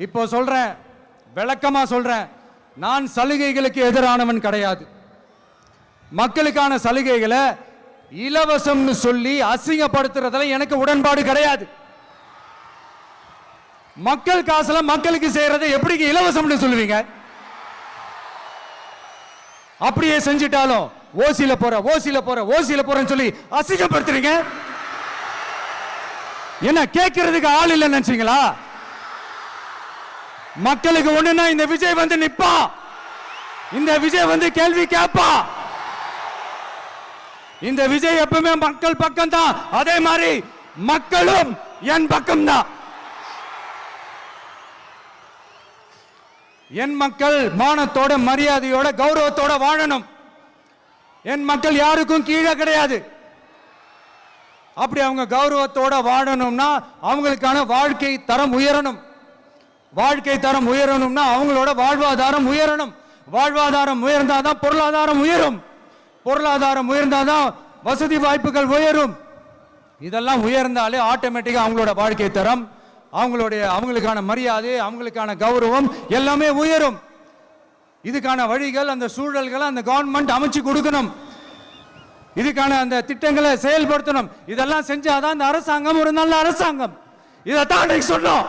இப்போ சொல்றேன், விளக்கமா சொல்றேன், நான் சலுகைகளுக்கு எதிரானவன் கிடையாது. மக்களுக்கான சலுகைகளை இலவசம்னு சொல்லி அசிங்கப்படுத்துறதுல எனக்கு உடன்பாடு கிடையாது. மக்கள் காசுல மக்களுக்கு செய்யறதை எப்படி இலவசம்னு சொல்லுவீங்க? அப்படியே செஞ்சிட்டாலும் ஓசில போறேன்னு சொல்லி அசிங்கப்படுத்துறீங்க. என்ன கேட்கறதுக்கு ஆள் இல்லைன்னு நினைச்சீங்களா? மக்களுக்கு ஒண்ணுன்னா இந்த விஜய் வந்து நிப்பா, இந்த விஜய் வந்து கேள்வி கேட்பா. இந்த விஜய் எப்பவுமே மக்கள் பக்கம் தான், அதே மாதிரி மக்களும் என் பக்கம் தான். என் மக்கள் மானத்தோட மரியாதையோட கௌரவத்தோட வாழணும். என் மக்கள் யாருக்கும் கீழே கிடையாது. அப்படி அவங்க கௌரவத்தோட வாழணும்னா அவங்களுக்கான வாழ்க்கை தரம் உயரணும். வாழ்க்கை தரம் உயரணும்னா அவங்களோட வாழ்வாதாரம் உயரணும். வாழ்வாதாரம் உயர்ந்தாதான் பொருளாதாரம் உயரும். பொருளாதாரம் உயர்ந்தாதான் வசதி வாய்ப்புகள் உயரும். இதெல்லாம் உயர்ந்தாலே ஆட்டோமேட்டிக்கா அவங்களோட வாழ்க்கை தரம், அவங்களுக்கான மரியாதை, அவங்களுக்கான கௌரவம் எல்லாமே உயரும். இதுக்கான வழிகள், அந்த சூழல்களை அந்த கவர்மெண்ட் அமைச்சு கொடுக்கணும். இதுக்கான அந்த திட்டங்களை செயல்படுத்தணும். இதெல்லாம் செஞ்சாதான் அந்த அரசாங்கம் ஒரு நல்ல அரசாங்கம். இதைத்தான் சொன்னோம்.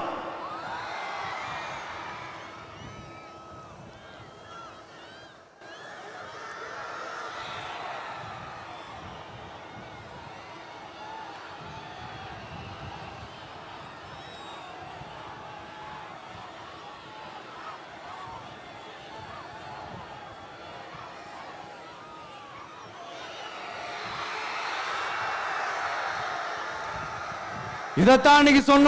இதைத்தான் சொன்னோம்.